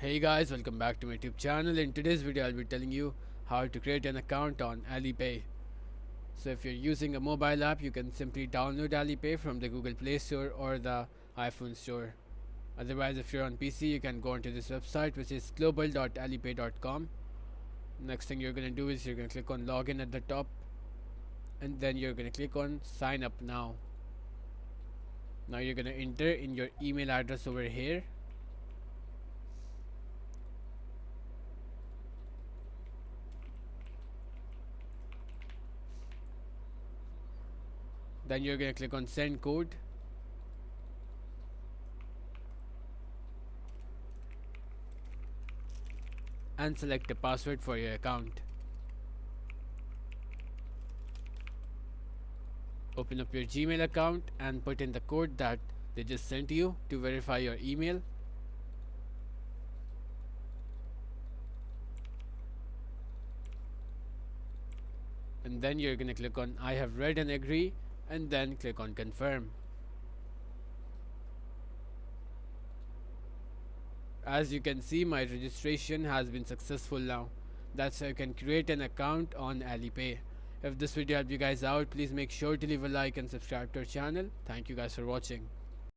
Hey guys, welcome back to my YouTube channel. In today's video, I'll be telling you how to create an account on Alipay. So if you're using a mobile app, you can simply download Alipay from the Google Play Store or the iPhone Store. Otherwise, if you're on PC, you can go onto this website, which is global.alipay.com. Next thing you're going to do is you're going to click on login at the top, and then you're going to click on sign up now. Now you're going to enter in your email address over here. Then you're going to click on send code. And select a password for your account. Open up your Gmail account and put in the code that they just sent you to verify your email. And then you're going to click on I have read and agree, and then click on confirm. As you can see, my registration has been successful now. That's how you can create an account on Alipay. If this video helped you guys out, please make sure to leave a like and subscribe to our channel. Thank you guys for watching.